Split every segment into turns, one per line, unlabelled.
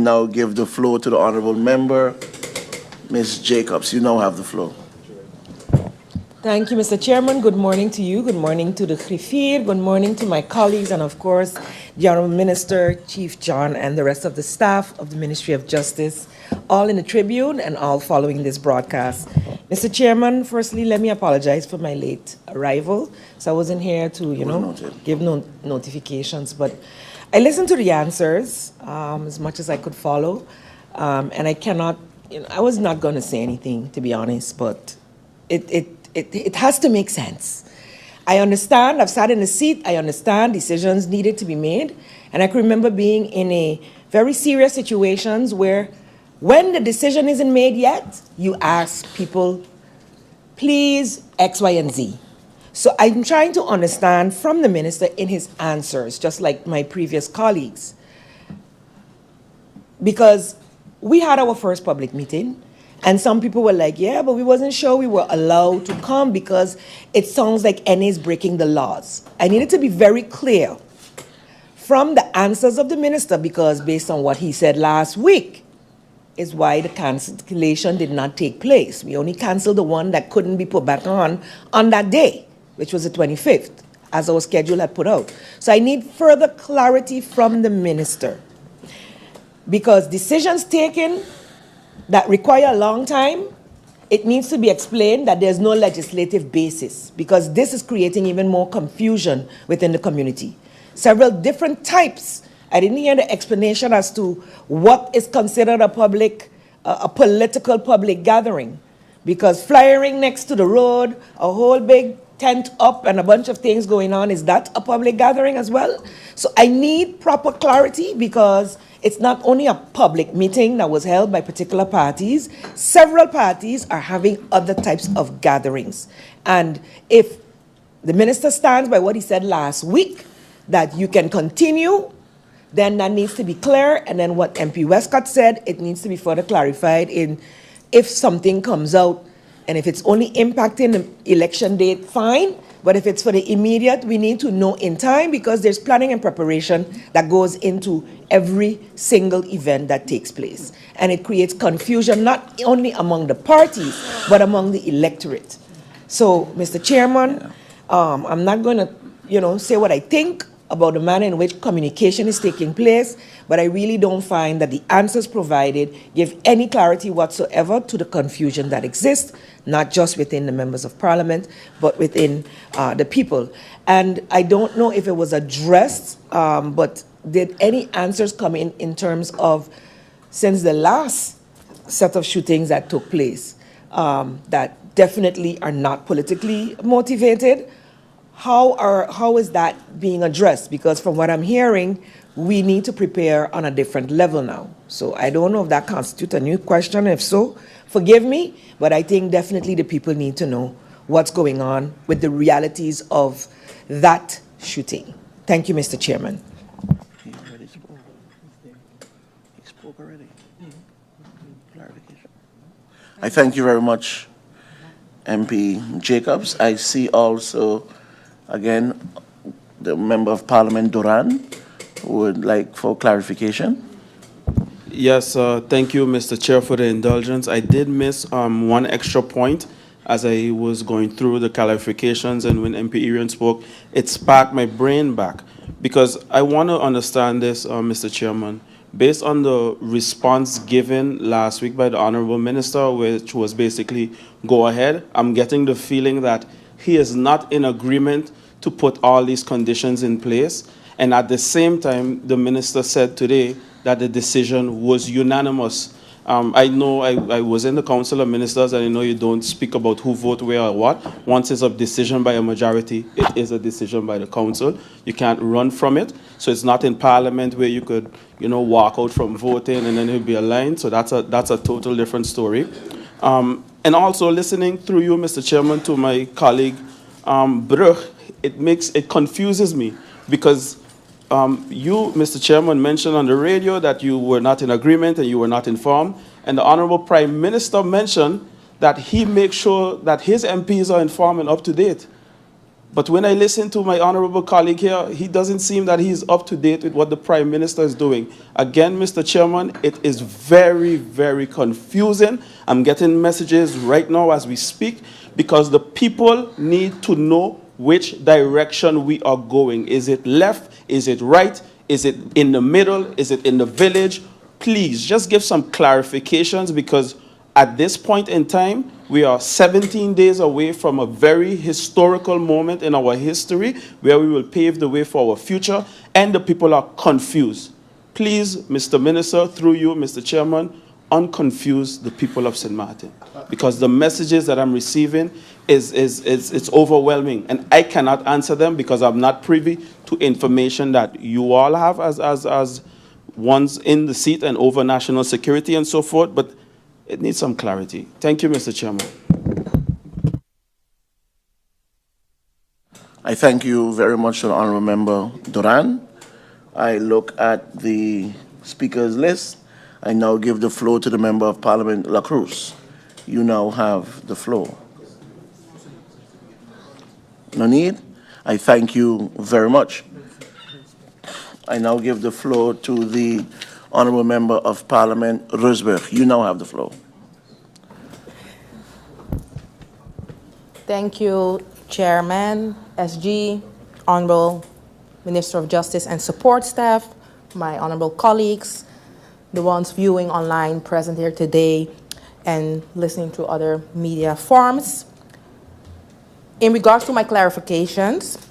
now give the floor to the honorable member, Ms. Jacobs. You now have the floor.
Thank you, Mr. Chairman. Good morning to you. Good morning to the Griffier. Good morning to my colleagues and, of course, the Honorable Minister, Chief John, and the rest of the staff of the Ministry of Justice, all in the Tribune and all following this broadcast. Mr. Chairman, firstly, let me apologize for my late arrival. So I wasn't here to, give notifications, but I listened to the answers as much as I could follow, and I cannot, I was not going to say anything, to be honest, but it has to make sense. I understand, I've sat in the seat, I understand decisions needed to be made, and I can remember being in a very serious situations where when the decision isn't made yet, you ask people, please, X, Y, and Z. So I'm trying to understand from the minister in his answers, just like my previous colleagues, because we had our first public meeting, and some people were like, yeah, but we wasn't sure we were allowed to come because it sounds like NA is breaking the laws. I needed to be very clear from the answers of the minister, because based on what he said last week is why the cancellation did not take place. We only canceled the one that couldn't be put back on that day, which was the 25th, as our schedule had put out. So I need further clarity from the minister, because decisions taken that require a long time, it needs to be explained that there's no legislative basis, because this is creating even more confusion within the community. Several different types. I didn't hear the explanation as to what is considered a political public gathering, because flyering next to the road, a whole big tent up and a bunch of things going on, is that a public gathering as well? So I need proper clarity, because it's not only a public meeting that was held by particular parties. Several parties are having other types of gatherings. And if the minister stands by what he said last week, that you can continue, then that needs to be clear. And then what MP Westcott said, it needs to be further clarified in if something comes out, and if it's only impacting the election date, fine. But if it's for the immediate, we need to know in time, because there's planning and preparation that goes into every single event that takes place. And it creates confusion, not only among the parties, but among the electorate. So, Mr. Chairman, I'm not going to, say what I think about the manner in which communication is taking place, but I really don't find that the answers provided give any clarity whatsoever to the confusion that exists, not just within the members of parliament, but within the people. And I don't know if it was addressed, but did any answers come in terms of, since the last set of shootings that took place, that definitely are not politically motivated? How is that being addressed? Because from what I'm hearing, we need to prepare on a different level now. So I don't know if that constitutes a new question. If so, forgive me, but I think definitely the people need to know what's going on with the realities of that shooting. Thank you, Mr. Chairman.
He spoke already. Clarification. I thank you very much, MP Jacobs. I see also, again, the Member of Parliament Duran would like for clarification.
Yes, thank you, Mr. Chair, for the indulgence. I did miss one extra point as I was going through the clarifications, and when MP Irian spoke, it sparked my brain back, because I want to understand this, Mr. Chairman. Based on the response given last week by the Honorable Minister, which was basically go ahead, I'm getting the feeling that he is not in agreement to put all these conditions in place. And at the same time, the minister said today that the decision was unanimous. I know I was in the Council of Ministers, and I know you don't speak about who vote where or what. Once it's a decision by a majority, it is a decision by the Council. You can't run from it. So it's not in Parliament where you could, walk out from voting and then it'll be aligned. So that's a total different story. And also listening through you, Mr. Chairman, to my colleague Bruch, it confuses me, because you, Mr. Chairman, mentioned on the radio that you were not in agreement and you were not informed. And the Honorable Prime Minister mentioned that he makes sure that his MPs are informed and up to date. But when I listen to my honorable colleague here, he doesn't seem that he's up to date with what the Prime Minister is doing. Again, Mr. Chairman, it is very, very confusing. I'm getting messages right now as we speak because the people need to know which direction we are going. Is it left? Is it right? Is it in the middle? Is it in the village? Please, just give some clarifications because at this point in time, we are 17 days away from a very historical moment in our history where we will pave the way for our future, and the people are confused. Please, Mr. Minister, through you, Mr. Chairman, unconfuse the people of St. Martin, because the messages that I'm receiving it's overwhelming, and I cannot answer them because I'm not privy to information that you all have as ones in the seat and over national security and so forth, but it needs some clarity. Thank you, Mr. Chairman.
I thank you very much to the Honourable Member Duran. I look at the speakers list. I now give the floor to the Member of Parliament, La Cruz. You now have the floor. No need? I thank you very much. I now give the floor to the Honourable Member of Parliament, Rosberg. You now have the floor.
Thank you, Chairman, SG, Honourable Minister of Justice and Support Staff, my honourable colleagues, the ones viewing online, present here today, and listening to other media forms. In regards to my clarifications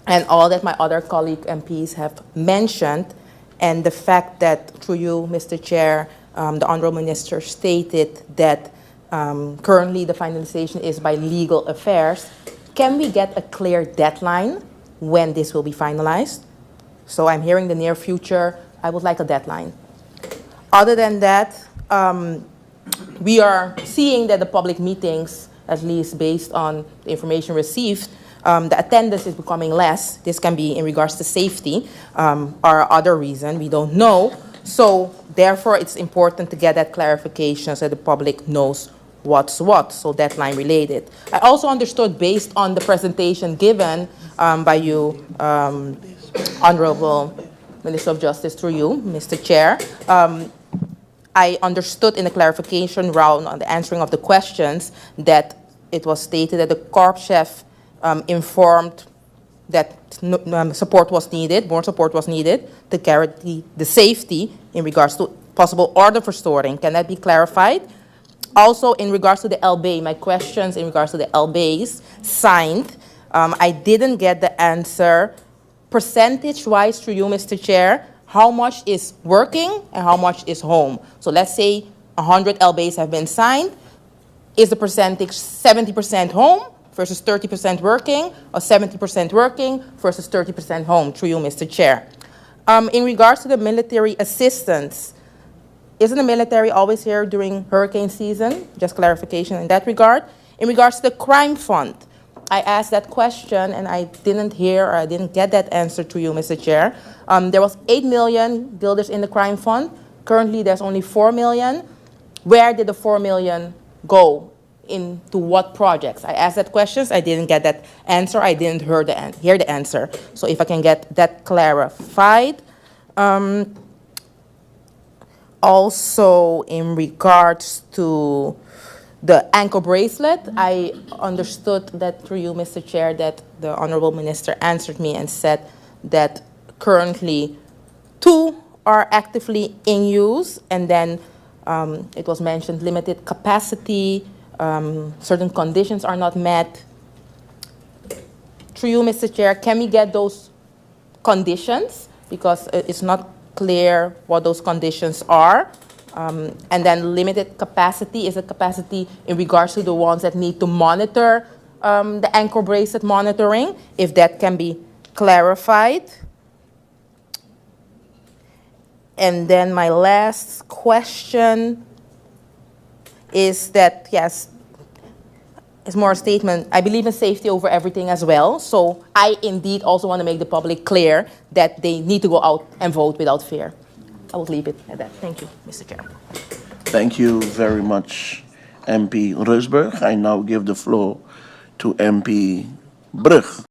and all that my other colleague MPs have mentioned, and the fact that through you, Mr. Chair, the Honourable Minister stated that currently the finalization is by legal affairs, can we get a clear deadline when this will be finalized? So I'm hearing the near future. I would like a deadline. Other than that, we are seeing that the public meetings, at least based on the information received, the attendance is becoming less. This can be in regards to safety or other reason, we don't know. So therefore, it's important to get that clarification so the public knows what's what, so deadline related. I also understood based on the presentation given by you, Honorable Minister of Justice, through you, Mr. Chair, I understood in the clarification round on the answering of the questions that it was stated that the Corps Chef informed that support was needed, more support was needed to guarantee the safety in regards to possible order for storing. Can that be clarified? Also, in regards to the LBA, my questions in regards to the LBAs signed, I didn't get the answer percentage-wise through you, Mr. Chair, how much is working and how much is home. So let's say 100 LBAs have been signed. Is the percentage 70% home versus 30% working, or 70% working versus 30% home, through you, Mr. Chair? In regards to the military assistance, isn't the military always here during hurricane season? Just clarification in that regard. In regards to the crime fund, I asked that question and I didn't hear or I didn't get that answer to you, Mr. Chair. There was 8 million guilders in the crime fund. Currently, there's only 4 million. Where did the 4 million go? Into what projects? I asked that question. I didn't get that answer. I didn't hear the answer. So if I can get that clarified. Also, in regards to the ankle bracelet, I understood that through you, Mr. Chair, that the Honourable Minister answered me and said that currently 2 are actively in use, and then it was mentioned limited capacity, certain conditions are not met. Through you, Mr. Chair, can we get those conditions? Because it's not clear what those conditions are. And then limited capacity is a capacity in regards to the ones that need to monitor the ankle bracelet monitoring, if that can be clarified. And then my last question is that, yes, it's more a statement. I believe in safety over everything as well. So I indeed also want to make the public clear that they need to go out and vote without fear. I will leave it at that. Thank you, Mr. Chair.
Thank you very much, MP Rosberg. I now give the floor to MP Brug.